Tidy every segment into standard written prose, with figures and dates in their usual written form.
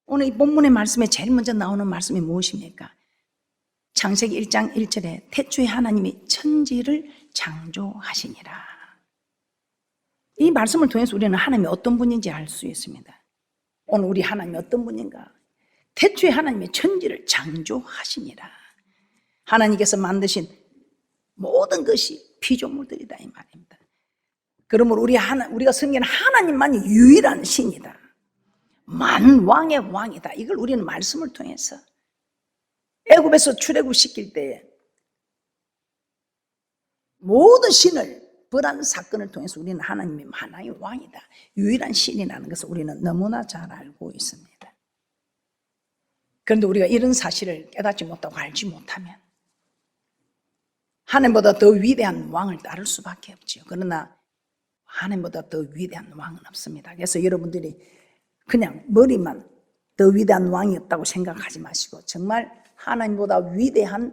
오늘 이 본문의 말씀에 제일 먼저 나오는 말씀이 무엇입니까? 창세기 1장 1절에 태초에 하나님이 천지를 창조하시니라. 이 말씀을 통해서 우리는 하나님이 어떤 분인지 알 수 있습니다. 오늘 우리 하나님이 어떤 분인가? 태초에 하나님이 천지를 창조하시니라. 하나님께서 만드신 모든 것이 피조물들이다 이 말입니다. 그러므로 우리가 섬기는 하나님만이 유일한 신이다. 만왕의 왕이다. 이걸 우리는 말씀을 통해서 애굽에서 출애굽시킬 때에 모든 신을 벌한 사건을 통해서 우리는 하나님이 만왕의 왕이다, 유일한 신이라는 것을 우리는 너무나 잘 알고 있습니다. 그런데 우리가 이런 사실을 깨닫지 못하고 알지 못하면 하나님보다 더 위대한 왕을 따를 수밖에 없죠. 그러나 하나님보다 더 위대한 왕은 없습니다. 그래서 여러분들이 그냥 머리만 더 위대한 왕이 없다고 생각하지 마시고 정말 하나님보다 위대한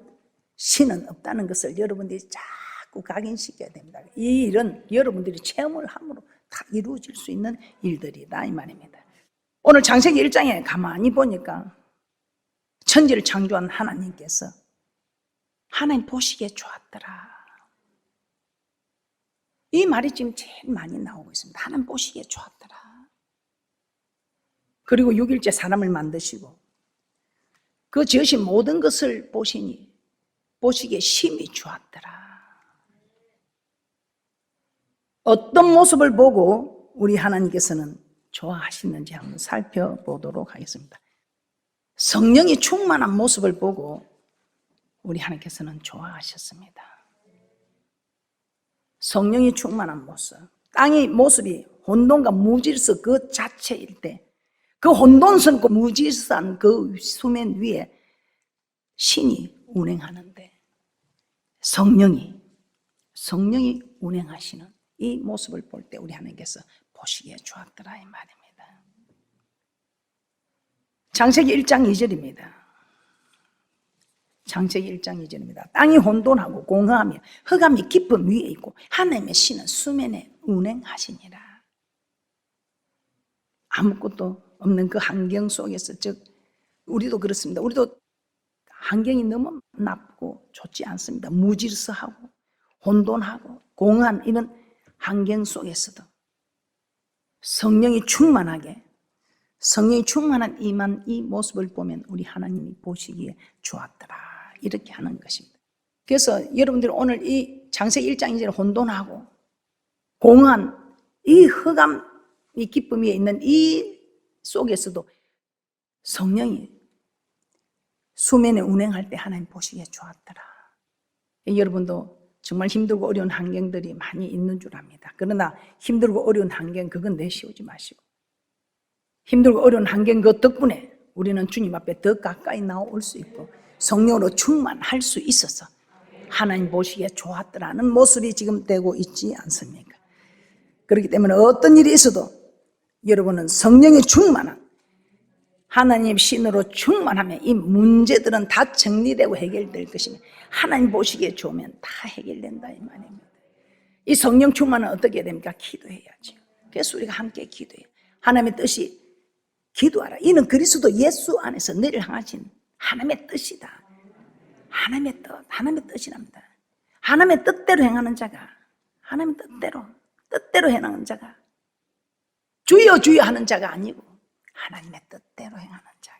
신은 없다는 것을 여러분들이 자꾸 각인시켜야 됩니다. 이 일은 여러분들이 체험을 함으로 다 이루어질 수 있는 일들이다 이 말입니다. 오늘 창세기 1장에 가만히 보니까 천지를 창조한 하나님께서 하나님 보시기에 좋았더라. 이 말이 지금 제일 많이 나오고 있습니다. 하나님 보시기에 좋았더라. 그리고 6일째 사람을 만드시고 그 지으신 모든 것을 보시니 보시기에 심히 좋았더라. 어떤 모습을 보고 우리 하나님께서는 좋아하시는지 한번 살펴보도록 하겠습니다. 성령이 충만한 모습을 보고 우리 하나님께서는 좋아하셨습니다. 성령이 충만한 모습, 땅의 모습이 혼돈과 무질서 그 자체일 때 그 혼돈스럽고 무질서한 그 수면 위에 신이 운행하는데 성령이 운행하시는 이 모습을 볼 때 우리 하나님께서 보시기에 좋았더라 이 말입니다. 창세기 1장 2절입니다. 창세기 1장 2절입니다. 땅이 혼돈하고 공허하며 흑암이 깊음 위에 있고 하나님의 신은 수면에 운행하시니라. 아무것도 없는 그 환경 속에서, 즉 우리도 그렇습니다. 우리도 환경이 너무 나쁘고 좋지 않습니다. 무질서하고 혼돈하고 공허한 이런 환경 속에서도 성령이 충만한 이 모습을 보면 우리 하나님이 보시기에 좋았더라 이렇게 하는 것입니다. 그래서 여러분들 오늘 이 창세기 1장 2절 혼돈하고 공허한 이 흑암이 깊음 위에 있는 이 속에서도 성령이 수면에 운행할 때 하나님 보시기에 좋았더라. 여러분도 정말 힘들고 어려운 환경들이 많이 있는 줄 압니다. 그러나 힘들고 어려운 환경 그건 내세우지 마시고 힘들고 어려운 환경 그 덕분에 우리는 주님 앞에 더 가까이 나올 수 있고 성령으로 충만할 수 있어서 하나님 보시기에 좋았더라는 모습이 지금 되고 있지 않습니까? 그렇기 때문에 어떤 일이 있어도 여러분은 성령이 충만한 하나님 신으로 충만하면 이 문제들은 다 정리되고 해결될 것이며 하나님 보시기에 좋으면 다 해결된다 이 말입니다. 이 성령 충만은 어떻게 됩니까? 기도해야죠. 그래서 우리가 함께 기도해요. 하나님의 뜻이 기도하라. 이는 그리스도 예수 안에서 너를 향하신 하나님의 뜻이다. 하나님의 뜻이랍니다. 하나님의 뜻대로 행하는 자가 하나님의 뜻대로 행하는 자가 주여 주여 하는 자가 아니고 하나님의 뜻대로 행하는 자가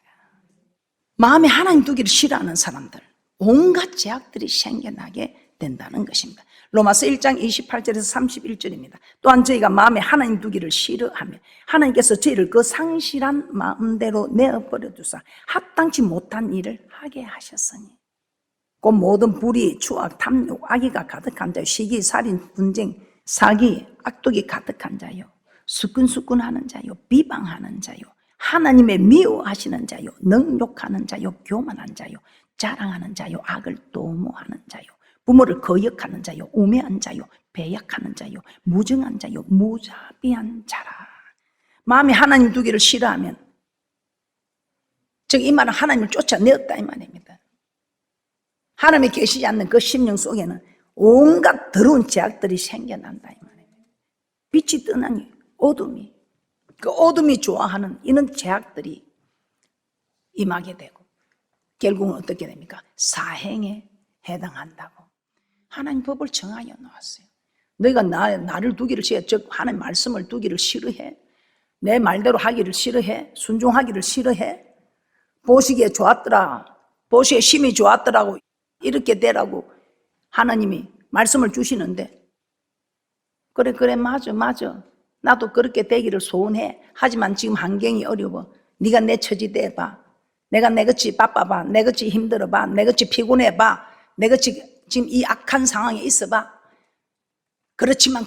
마음에 하나님 두기를 싫어하는 사람들 온갖 제약들이 생겨나게 된다는 것입니다. 로마서 1장 28절에서 31절입니다. 또한 저희가 마음에 하나님 두기를 싫어하며 하나님께서 저희를 그 상실한 마음대로 내어버려 두사 합당치 못한 일을 하게 하셨으니 곧 모든 불의, 추악, 탐욕, 악의가 가득한 자요 시기, 살인, 분쟁, 사기, 악독이 가득한 자요 수근수근하는 자요 비방하는 자요 하나님의 미워하시는 자요 능욕하는 자요 교만한 자요 자랑하는 자요 악을 도모하는 자요 부모를 거역하는 자요 우매한 자요 배약하는 자요 무정한 자요 무자비한 자라. 마음에 하나님 두기를 싫어하면 즉 이 말은 하나님을 쫓아내었다 이 말입니다. 하나님이 계시지 않는 그 심령 속에는 온갖 더러운 죄악들이 생겨난다 이 말입니다. 빛이 떠나니 어둠이, 그 어둠이 좋아하는 이런 죄악들이 임하게 되고 결국은 어떻게 됩니까? 사행에 해당한다고 하나님 법을 정하여 놓았어요. 너희가 나를 두기를 싫어해, 즉 하나님 말씀을 두기를 싫어해, 내 말대로 하기를 싫어해, 순종하기를 싫어해, 보시기에 좋았더라, 보시기에 심히 좋았더라고 이렇게 되라고 하나님이 말씀을 주시는데, 그래 맞아 나도 그렇게 되기를 소원해. 하지만 지금 환경이 어려워. 네가 내 처지 돼봐. 내가 내같이 바빠봐, 내같이 힘들어봐, 내같이 피곤해봐, 내같이 지금 이 악한 상황에 있어봐. 그렇지만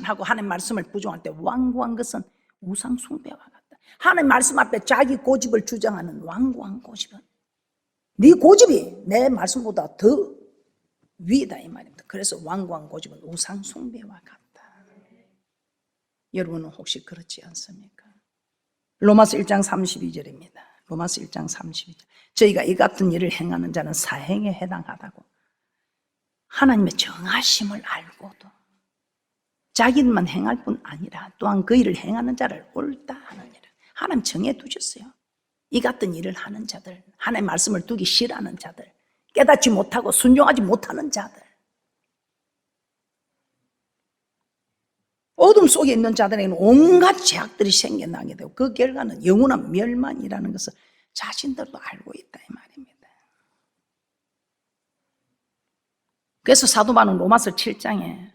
하고 하나님 말씀을 부정할 때 완고한 것은 우상 숭배와 같다. 하나님 말씀 앞에 자기 고집을 주장하는 완고한 고집은 네 고집이 내 말씀보다 더 위다 이 말입니다. 그래서 완고한 고집은 우상 숭배와 같다. 여러분은 혹시 그렇지 않습니까? 로마서 1장 32절입니다. 로마서 1장 32절. 저희가 이 같은 일을 행하는 자는 사행에 해당하다고. 하나님의 정하심을 알고도 자기만 행할 뿐 아니라 또한 그 일을 행하는 자를 옳다 하느니라. 하나님 정해두셨어요. 이 같은 일을 하는 자들, 하나님의 말씀을 두기 싫어하는 자들, 깨닫지 못하고 순종하지 못하는 자들, 어둠 속에 있는 자들에게는 온갖 죄악들이 생겨나게 되고 그 결과는 영원한 멸망이라는 것을 자신들도 알고 있다 이 말입니다. 그래서 사도 바울은 로마서 7장에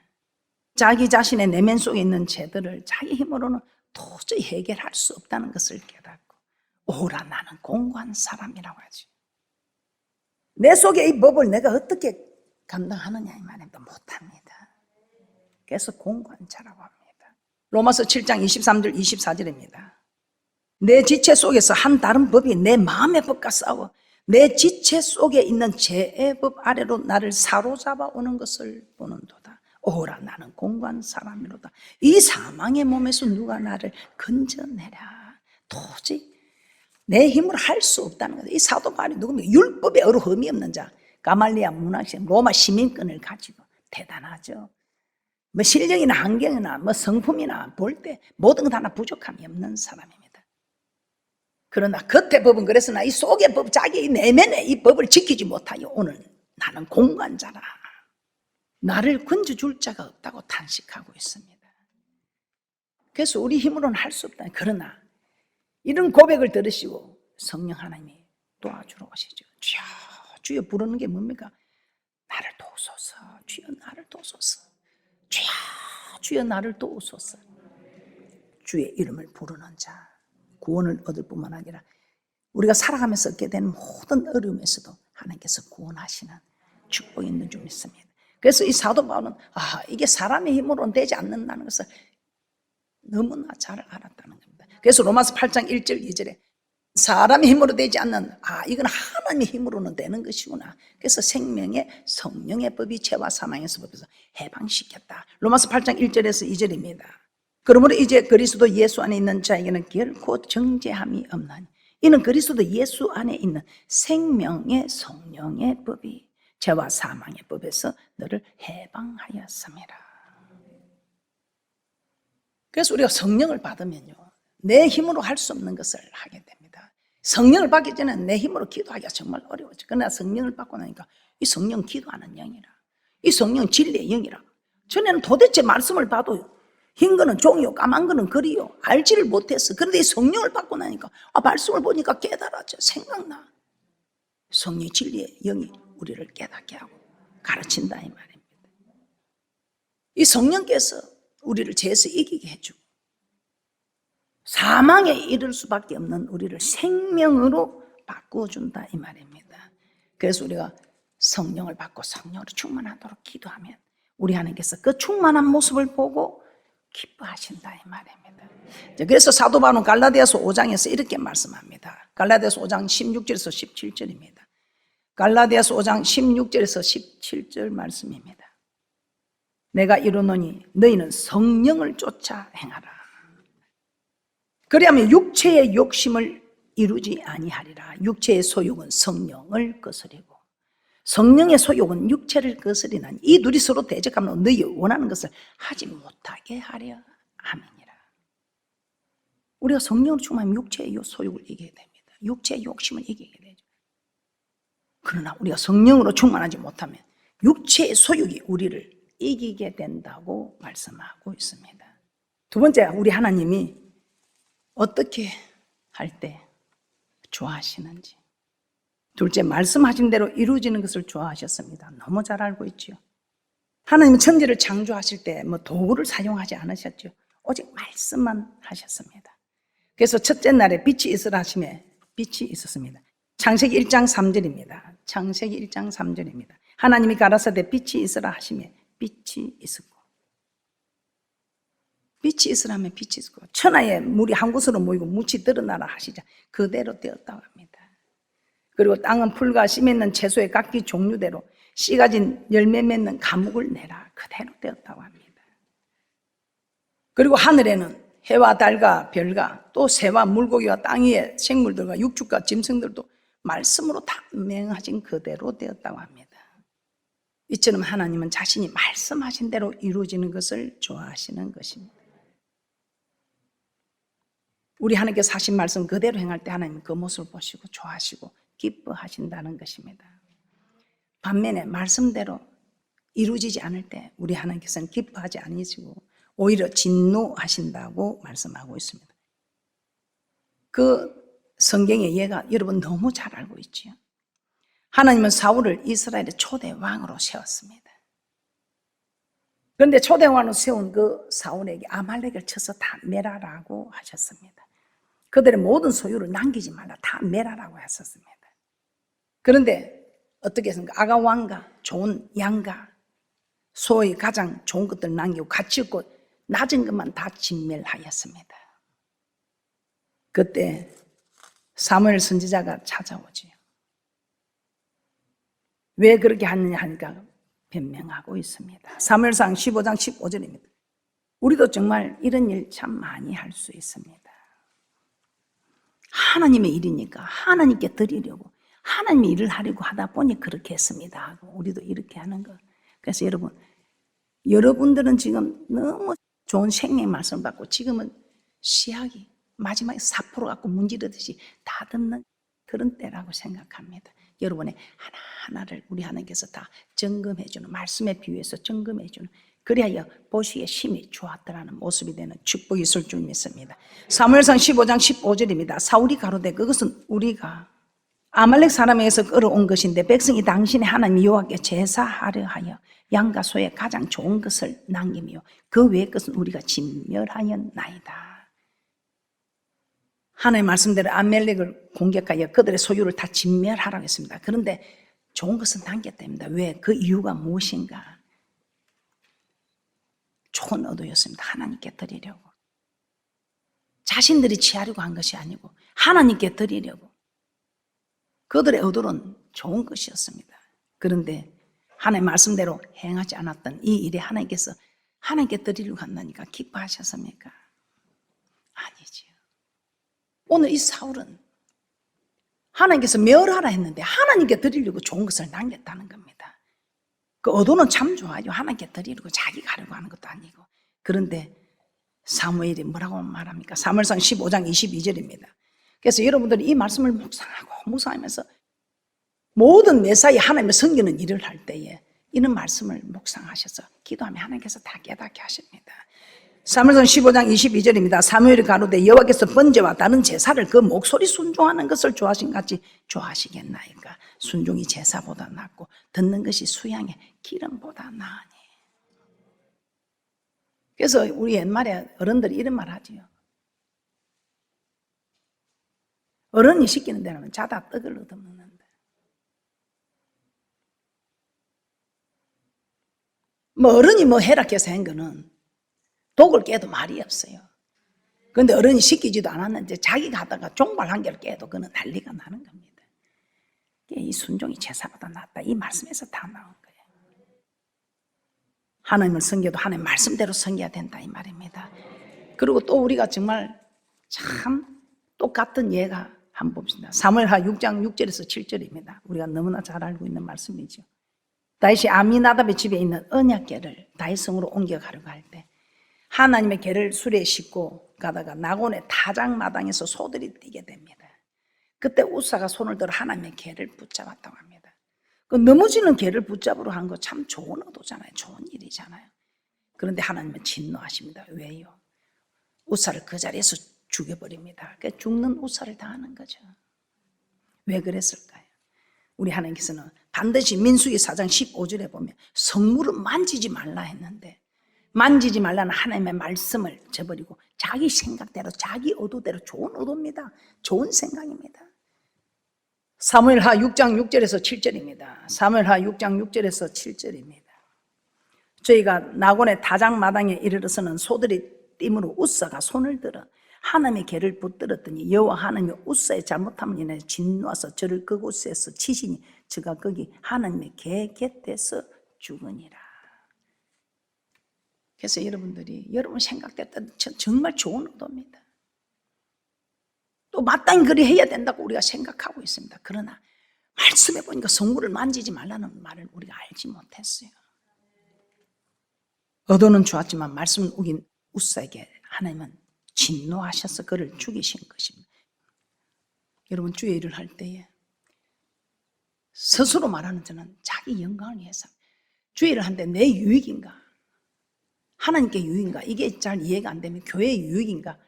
자기 자신의 내면 속에 있는 죄들을 자기 힘으로는 도저히 해결할 수 없다는 것을 깨닫고 오라 나는 공고한 사람이라고 하지. 내 속에 이 법을 내가 어떻게 감당하느냐 이 말입니다. 못합니다. 그래서 공고한 자라고 합니다. 로마서 7장 23절 24절입니다. 내 지체 속에서 한 다른 법이 내 마음의 법과 싸워 내 지체 속에 있는 죄의 법 아래로 나를 사로잡아 오는 것을 보는도다. 오라 나는 공고한 사람이로다. 이 사망의 몸에서 누가 나를 건져내랴. 도저히 내 힘으로 할 수 없다는 거다. 이 사도 바울이 누굽니까? 율법에 어루흠이 없는 자, 가말리아 문학생 로마 시민권을 가지고 대단하죠. 뭐 실력이나 환경이나 뭐 성품이나 볼 때 모든 것 하나 부족함이 없는 사람입니다. 그러나 겉의 법은 그랬으나 이 속의 법, 자기 내면의 이 법을 지키지 못하여 오늘 나는 공고한 자라. 나를 건져줄 자가 없다고 탄식하고 있습니다. 그래서 우리 힘으로는 할 수 없다. 그러나 이런 고백을 들으시고 성령 하나님이 도와주러 오시죠. 주여, 주여 부르는 게 뭡니까? 나를 도우소서. 주여 나를 도우소서. 주여, 주여 나를 도우소서. 주의 이름을 부르는 자 구원을 얻을 뿐만 아니라 우리가 살아가면서 얻게 되는 모든 어려움에서도 하나님께서 구원하시는 축복이 있는 줄 믿습니다. 그래서 이 사도 바울은 이게 사람의 힘으로는 되지 않는다는 것을 너무나 잘 알았다는 겁니다. 그래서 로마서 8장 1절 2절에 사람의 힘으로 되지 않는 이건 하나님의 힘으로는 되는 것이구나. 그래서 생명의 성령의 법이 죄와 사망에서 법에서 해방시켰다. 로마서 8장 1절에서 2절입니다. 그러므로 이제 그리스도 예수 안에 있는 자에게는 결코 정죄함이 없나니 이는 그리스도 예수 안에 있는 생명의 성령의 법이 죄와 사망의 법에서 너를 해방하였습니다. 그래서 우리가 성령을 받으면요 내 힘으로 할 수 없는 것을 하게 됩니다. 성령을 받기 전에 내 힘으로 기도하기가 정말 어려워져. 그러나 성령을 받고 나니까 이 성령 기도하는 영이라, 이 성령 진리의 영이라. 전에는 도대체 말씀을 봐도 흰 거는 종이요 까만 거는 글이요 알지를 못했어. 그런데 이 성령을 받고 나니까 말씀을 보니까 깨달아져. 생각나. 성령 진리의 영이 우리를 깨닫게 하고 가르친다 이 말입니다. 이 성령께서 우리를 죄에서 이기게 해주고 사망에 이를 수밖에 없는 우리를 생명으로 바꾸어준다 이 말입니다. 그래서 우리가 성령을 받고 성령으로 충만하도록 기도하면 우리 하나님께서 그 충만한 모습을 보고 기뻐하신다 이 말입니다. 그래서 사도 바울은 갈라디아서 5장에서 이렇게 말씀합니다. 갈라디아서 5장 16절에서 17절입니다. 갈라디아서 5장 16절에서 17절 말씀입니다. 내가 이르노니 너희는 성령을 쫓아 행하라. 그리하면 육체의 욕심을 이루지 아니하리라. 육체의 소욕은 성령을 거스리고 성령의 소욕은 육체를 거스리나니 이 둘이 서로 대적하면 너희 원하는 것을 하지 못하게 하려 함이니라. 우리가 성령으로 충만하면 육체의 소욕을 이기게 됩니다. 육체의 욕심을 이기게 되죠. 그러나 우리가 성령으로 충만하지 못하면 육체의 소욕이 우리를 이기게 된다고 말씀하고 있습니다. 두 번째, 우리 하나님이 어떻게 할 때 좋아하시는지. 둘째, 말씀하신 대로 이루어지는 것을 좋아하셨습니다. 너무 잘 알고 있죠. 하나님은 천지를 창조하실 때 뭐 도구를 사용하지 않으셨죠. 오직 말씀만 하셨습니다. 그래서 첫째 날에 빛이 있으라 하심에 빛이 있었습니다. 창세기 1장 3절입니다. 창세기 1장 3절입니다. 하나님이 가라사대 빛이 있으라 하심에 빛이 있었고, 빛이 있으라면 빛이 있었고, 천하에 물이 한 곳으로 모이고 묻이 드러나라 하시자 그대로 되었다고 합니다. 그리고 땅은 풀과 씨 맺는 채소의 각기 종류대로 씨 가진 열매 맺는 가목을 내라 그대로 되었다고 합니다. 그리고 하늘에는 해와 달과 별과 또 새와 물고기와 땅 위의 생물들과 육축과 짐승들도 말씀으로 다 명하신 그대로 되었다고 합니다. 이처럼 하나님은 자신이 말씀하신 대로 이루어지는 것을 좋아하시는 것입니다. 우리 하나님께서 하신 말씀 그대로 행할 때 하나님은 그 모습을 보시고 좋아하시고 기뻐하신다는 것입니다. 반면에 말씀대로 이루어지지 않을 때 우리 하나님께서는 기뻐하지 않으시고 오히려 진노하신다고 말씀하고 있습니다. 그 성경의 예가 여러분 너무 잘 알고 있지요. 하나님은 사울을 이스라엘의 초대 왕으로 세웠습니다. 그런데 초대 왕으로 세운 그 사울에게 아말렉을 쳐서 다 멸하라고 하셨습니다. 그들의 모든 소유를 남기지 말라, 다 멸하라고 하셨습니다. 그런데 어떻게 했습니까? 아가 왕과 좋은 양과 소의 가장 좋은 것들 남기고 가치 없고 낮은 것만 다 진멸하였습니다. 그때 사무엘 선지자가 찾아오지요. 왜 그렇게 하느냐 하니까 변명하고 있습니다. 사무엘상 15장 15절입니다. 우리도 정말 이런 일 참 많이 할 수 있습니다. 하나님의 일이니까 하나님께 드리려고 하나님의 일을 하려고 하다 보니 그렇게 했습니다 하고 우리도 이렇게 하는 거. 그래서 여러분들은 지금 너무 좋은 생명 말씀을 받고 지금은 시학이 마지막에 사포로 갖고 문지르듯이 다 듣는 그런 때라고 생각합니다. 여러분의 하나하나를 우리 하나님께서 다 점검해주는, 말씀에 비유해서 점검해주는, 그리하여 보시기에 심히 좋았더라는 모습이 되는 축복이 있을 줄 믿습니다. 사무엘상 15장 15절입니다. 사울이 가로되 그것은 우리가 아말렉 사람에게서 끌어온 것인데 백성이 당신의 하나님 여호와께 제사하려 하여 양과 소의 가장 좋은 것을 남기며 그 외의 것은 우리가 진멸하였나이다. 하나님의 말씀대로 아말렉을 공격하여 그들의 소유를 다 진멸하라고 했습니다. 그런데 좋은 것은 남겼답니다. 왜? 그 이유가 무엇인가? 좋은 의도였습니다. 하나님께 드리려고. 자신들이 취하려고 한 것이 아니고 하나님께 드리려고. 그들의 의도는 좋은 것이었습니다. 그런데 하나님의 말씀대로 행하지 않았던 이 일에 하나님께서 하나님께 드리려고 한다니까 기뻐하셨습니까? 아니지요. 오늘 이 사울은 하나님께서 멸하라 했는데 하나님께 드리려고 좋은 것을 남겼다는 겁니다. 그 의도는 참 좋아요. 하나님께 드리려고 자기가 하려고 하는 것도 아니고. 그런데 사무엘이 뭐라고 말합니까? 사무엘상 15장 22절입니다. 그래서 여러분들이 이 말씀을 묵상하면서 모든 매사에 하나님을 섬기는 일을 할 때에 이런 말씀을 묵상하셔서 기도하면 하나님께서 다 깨닫게 하십니다. 사무엘상 15장 22절입니다. 사무엘이 가로되 여호와께서 번제와 다른 제사를 그 목소리 순종하는 것을 좋아하신 같이 좋아하시겠나이까. 순종이 제사보다 낫고 듣는 것이 수양의 기름보다 나으니. 그래서 우리 옛말에 어른들이 이런 말 하지요. 어른이 시키는 데는 자다 떡을 얻어먹는다. 뭐 어른이 뭐 해락해서 한 거는 독을 깨도 말이 없어요. 그런데 어른이 시키지도 않았는데 자기가 하다가 종말 한 개를 깨도 그는 난리가 나는 겁니다. 이 순종이 제사보다 낫다. 이 말씀에서 다 나온 거예요. 하나님을 섬겨도 하나님 말씀대로 섬겨야 된다 이 말입니다. 그리고 또 우리가 정말 참 똑같은 예가 한번 봅시다. 사무엘하 6장 6절에서 7절입니다. 우리가 너무나 잘 알고 있는 말씀이죠. 다윗이 아미나답의 집에 있는 언약궤를 다윗성으로 옮겨가려고 할 때 하나님의 궤를 수레에 싣고 가다가 나곤의 타작마당에서 소들이 뛰게 됩니다. 그때 우사가 손을 들어 하나님의 궤를 붙잡았다고 합니다. 그 넘어지는 궤를 붙잡으러 한 거 참 좋은 의도잖아요. 좋은 일이잖아요. 그런데 하나님은 진노하십니다. 왜요? 우사를 그 자리에서 죽여버립니다. 그러니까 죽는 우사를 당하는 거죠. 왜 그랬을까요? 우리 하나님께서는 반드시 민수기 4장 15절에 보면 성물을 만지지 말라 했는데 만지지 말라는 하나님의 말씀을 저버리고 자기 생각대로 자기 의도대로 좋은 의도입니다. 좋은 생각입니다. 사무엘하 6장 6절에서 7절입니다. 사무엘하 6장 6절에서 7절입니다. 저희가 나곤의 다장마당에 이르러서는 소들이 띠므로 우사가 손을 들어 하나님의 궤를 붙들었더니 여호와 하나님이 우사의 잘못함을 인해 진노하사 저를 그곳에서 치시니 저가 거기 하나님의 궤 곁에서 죽으니라. 그래서 여러분들이 여러분 생각했던 정말 좋은 의도입니다. 또 마땅히 그리 해야 된다고 우리가 생각하고 있습니다. 그러나 말씀해 보니까 성물을 만지지 말라는 말을 우리가 알지 못했어요. 의도는 좋았지만 말씀을 우긴 우사에게 하나님은 진노하셔서 그를 죽이신 것입니다. 여러분 주의 일을 할 때에 스스로 말하는 저는 자기 영광을 위해서 주의 일을 하는데 내 유익인가? 하나님께 유익인가? 이게 잘 이해가 안 되면 교회의 유익인가?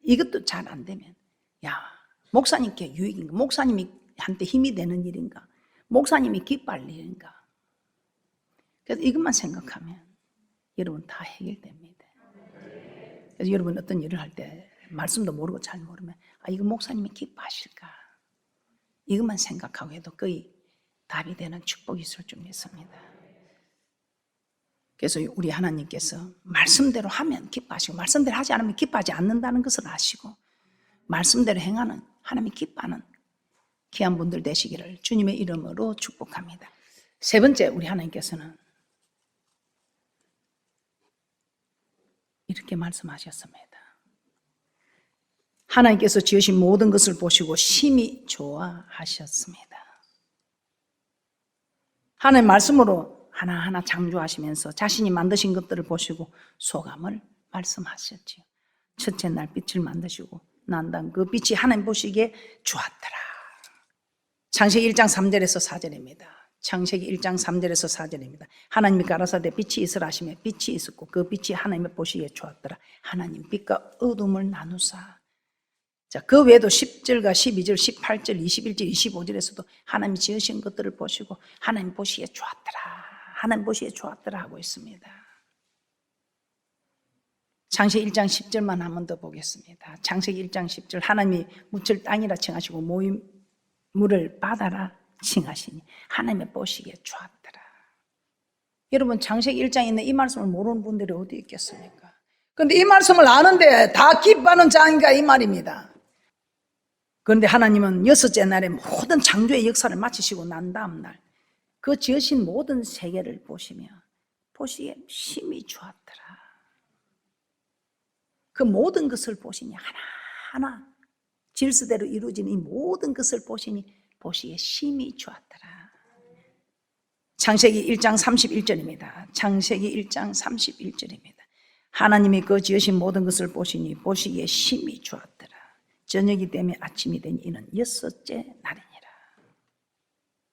이것도 잘 안 되면 야 목사님께 유익인가? 목사님이 한테 힘이 되는 일인가? 목사님이 기뻐할 일인가? 그래서 이것만 생각하면 여러분 다 해결됩니다. 그래서 여러분 어떤 일을 할 때 말씀도 모르고 잘 모르면 이거 목사님이 기뻐하실까? 이것만 생각하고 해도 거의 답이 되는 축복이 있을 줄 믿습니다. 그래서 우리 하나님께서 말씀대로 하면 기뻐하시고 말씀대로 하지 않으면 기뻐하지 않는다는 것을 아시고 말씀대로 행하는 하나님이 기뻐하는 귀한 분들 되시기를 주님의 이름으로 축복합니다. 세 번째 우리 하나님께서는 이렇게 말씀하셨습니다. 하나님께서 지으신 모든 것을 보시고 심히 좋아하셨습니다. 하나님 말씀으로 하나하나 창조하시면서 자신이 만드신 것들을 보시고 소감을 말씀하셨지요. 첫째 날 빛을 만드시고 난 다음 그 빛이 하나님 보시기에 좋았더라. 창세기 1장 3절에서 4절입니다. 창세기 1장 3절에서 4절입니다. 하나님이 가라사대 빛이 있으라 하시며 빛이 있었고 그 빛이 하나님의 보시기에 좋았더라. 하나님 빛과 어둠을 나누사. 자, 그 외에도 10절과 12절, 18절, 21절, 25절에서도 하나님이 지으신 것들을 보시고 하나님 보시기에 좋았더라. 하나님 보시기에 좋았더라 하고 있습니다. 창세기 1장 10절만 한 번 더 보겠습니다. 창세기 1장 10절 하나님이 묻을 땅이라 칭하시고 모인 물을 바다라 칭하시니 하나님의 보시기에 좋았더라. 여러분 창세기 1장에 있는 이 말씀을 모르는 분들이 어디 있겠습니까? 그런데 이 말씀을 아는데 다 기뻐하는 자인가 이 말입니다. 그런데 하나님은 여섯째 날에 모든 창조의 역사를 마치시고 난 다음 날 그 지으신 모든 세계를 보시며 보시기에 심히 좋았더라. 그 모든 것을 보시니 하나하나 질서대로 이루어진 이 모든 것을 보시니 보시기에 심히 좋았더라. 창세기 1장 31절입니다. 창세기 1장 31절입니다. 하나님이 그 지으신 모든 것을 보시니 보시기에 심히 좋았더라. 저녁이 되면 아침이 되니 이는 여섯째 날이니라.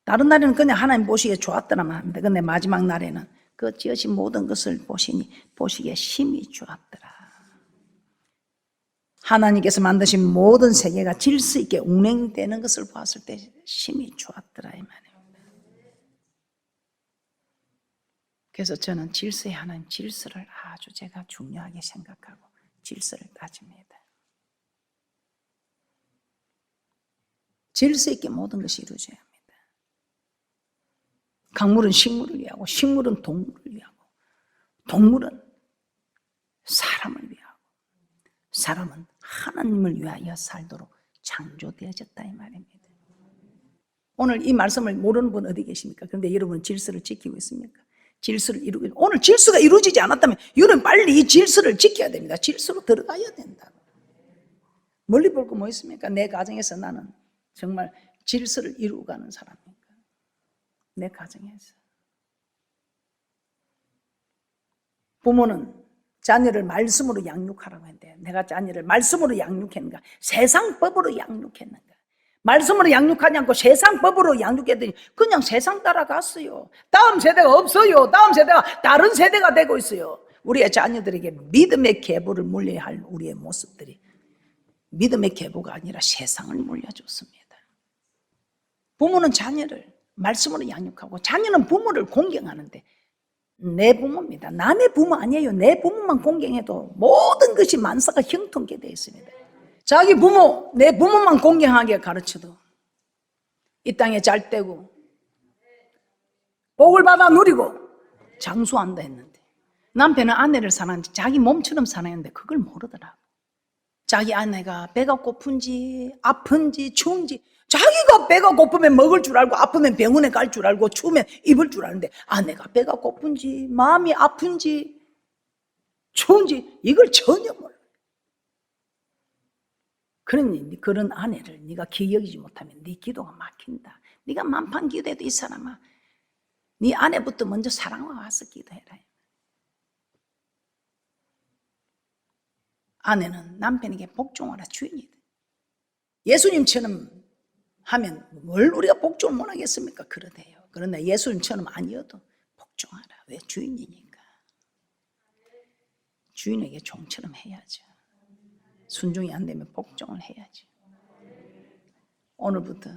다른 날에는 그냥 하나님 보시기에 좋았더라만 합니다. 그런데 마지막 날에는 그 지으신 모든 것을 보시니 보시기에 심히 좋았더라. 하나님께서 만드신 모든 세계가 질서 있게 운행되는 것을 보았을 때 심히 좋았더라 이 말입니다. 그래서 저는 질서의 하나님 질서를 아주 제가 중요하게 생각하고 질서를 따집니다. 질서 있게 모든 것이 이루어져야 합니다. 강물은 식물을 위하고 식물은 동물을 위하고 동물은 사람을 위하고 사람은 하나님을 위하여 살도록 창조되어졌다 이 말입니다. 오늘 이 말씀을 모르는 분 어디 계십니까? 그런데 여러분은 질서를 지키고 있습니까? 질서를 이루고 오늘 질서가 이루어지지 않았다면 여러분 빨리 이 질서를 지켜야 됩니다. 질서로 들어가야 된다고. 멀리 볼 거 뭐 있습니까? 내 가정에서 나는 정말 질서를 이루어가는 사람이니까. 내 가정에서. 부모는 자녀를 말씀으로 양육하라고 했는데 내가 자녀를 말씀으로 양육했는가? 세상 법으로 양육했는가? 말씀으로 양육하지 않고 세상 법으로 양육했더니 그냥 세상 따라갔어요. 다음 세대가 없어요. 다음 세대가 다른 세대가 되고 있어요. 우리의 자녀들에게 믿음의 계보를 물려야 할 우리의 모습들이 믿음의 계보가 아니라 세상을 물려줬습니다. 부모는 자녀를 말씀으로 양육하고 자녀는 부모를 공경하는데 내 부모입니다. 남의 부모 아니에요. 내 부모만 공경해도 모든 것이 만사가 형통케 되어 있습니다. 자기 부모, 내 부모만 공경하게 가르쳐도 이 땅에 잘 되고 복을 받아 누리고 장수한다 했는데 남편은 아내를 사랑하는데 자기 몸처럼 사랑했는데 그걸 모르더라고. 자기 아내가 배가 고픈지 아픈지 추운지 자기가 배가 고프면 먹을 줄 알고 아프면 병원에 갈 줄 알고 추우면 입을 줄 아는데 아내가 배가 고픈지 마음이 아픈지 추운지 이걸 전혀 몰라. 그러니 그런 아내를 네가 기억이지 못하면 네 기도가 막힌다. 네가 만판 기도해도 이 사람아 네 아내부터 먼저 사랑과 와서 기도해라. 아내는 남편에게 복종하라 주인이다. 예수님처럼 하면 뭘 우리가 복종을 못하겠습니까? 그러대요. 그런데 예수님처럼 아니어도 복종하라. 왜? 주인이니까. 주인에게 종처럼 해야죠. 순종이 안 되면 복종을 해야죠. 오늘부터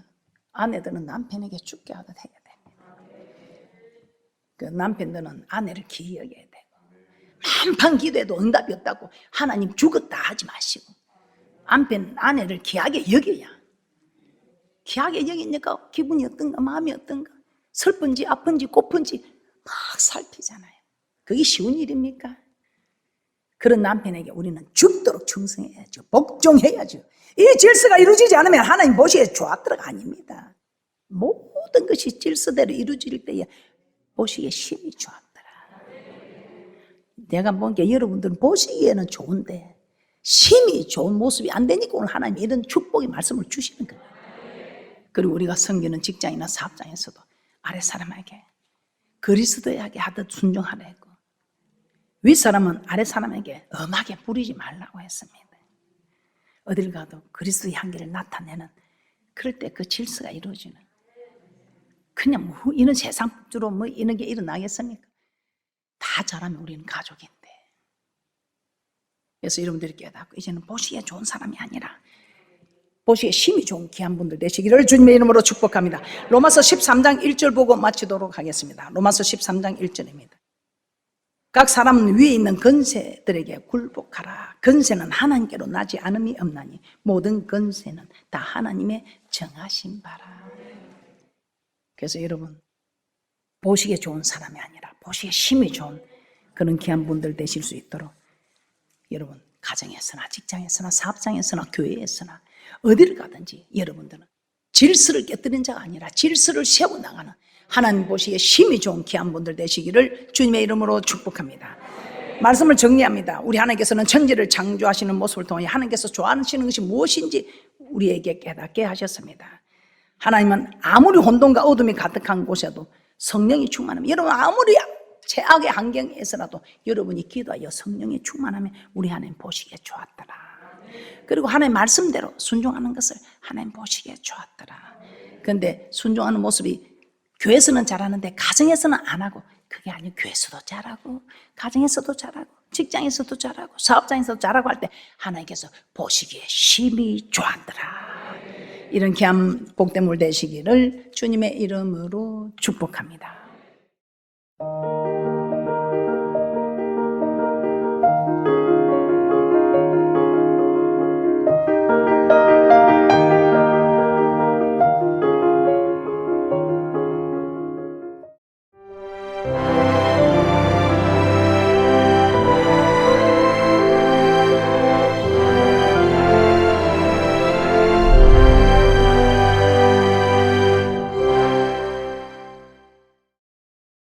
아내들은 남편에게 죽게 하듯 해야 됩니다. 그 남편들은 아내를 기억해야 되고 만판 기도해도 응답이 없다고 하나님 죽었다 하지 마시고 아내를 귀하게 여겨야 귀하게 여기니까 기분이 어떤가 마음이 어떤가 슬픈지 아픈지 고픈지 막 살피잖아요. 그게 쉬운 일입니까? 그런 남편에게 우리는 죽도록 충성해야죠. 복종해야죠. 이 질서가 이루어지지 않으면 하나님 보시기에 좋았더라가 아닙니다. 모든 것이 질서대로 이루어질 때에 보시기에 심히 좋았더라. 내가 보니까 여러분들은 보시기에는 좋은데 심히 좋은 모습이 안 되니까 오늘 하나님 이런 축복의 말씀을 주시는 거예요. 그리고 우리가 섬기는 직장이나 사업장에서도 아래 사람에게 그리스도에게 하듯 순종하라 했고 윗사람은 아래 사람에게 엄하게 부리지 말라고 했습니다. 어딜 가도 그리스도의 향기를 나타내는 그럴 때 그 질서가 이루어지는 그냥 뭐 이런 세상적으로 뭐 이런 게 일어나겠습니까? 다 잘하면 우리는 가족인데. 그래서 여러분들이 깨닫고 이제는 보시기에 좋은 사람이 아니라 보시기에 심히 좋은 귀한 분들 되시기를 주님의 이름으로 축복합니다. 로마서 13장 1절 보고 마치도록 하겠습니다. 로마서 13장 1절입니다. 각 사람은 위에 있는 권세들에게 굴복하라. 권세는 하나님께로 나지 않음이 없나니 모든 권세는 다 하나님의 정하신 바라. 그래서 여러분 보시기에 좋은 사람이 아니라 보시기에 심히 좋은 그런 귀한 분들 되실 수 있도록 여러분 가정에서나 직장에서나 사업장에서나 교회에서나 어디를 가든지 여러분들은 질서를 깨뜨린 자가 아니라 질서를 세워나가는 하나님 보시기에 심히 좋은 귀한 분들 되시기를 주님의 이름으로 축복합니다. 말씀을 정리합니다. 우리 하나님께서는 천지를 창조하시는 모습을 통해 하나님께서 좋아하시는 것이 무엇인지 우리에게 깨닫게 하셨습니다. 하나님은 아무리 혼돈과 어둠이 가득한 곳에도 성령이 충만하면 여러분 아무리 최악의 환경에서라도 여러분이 기도하여 성령이 충만하면 우리 하나님 보시기에 좋았더라. 그리고 하나님 말씀대로 순종하는 것을 하나님 보시기에 좋았더라. 그런데 순종하는 모습이 교회에서는 잘하는데 가정에서는 안 하고 그게 아니고 교회에서도 잘하고 가정에서도 잘하고 직장에서도 잘하고 사업장에서도 잘하고 할 때 하나님께서 보시기에 심히 좋았더라. 이런 귀한 복되물 되시기를 주님의 이름으로 축복합니다.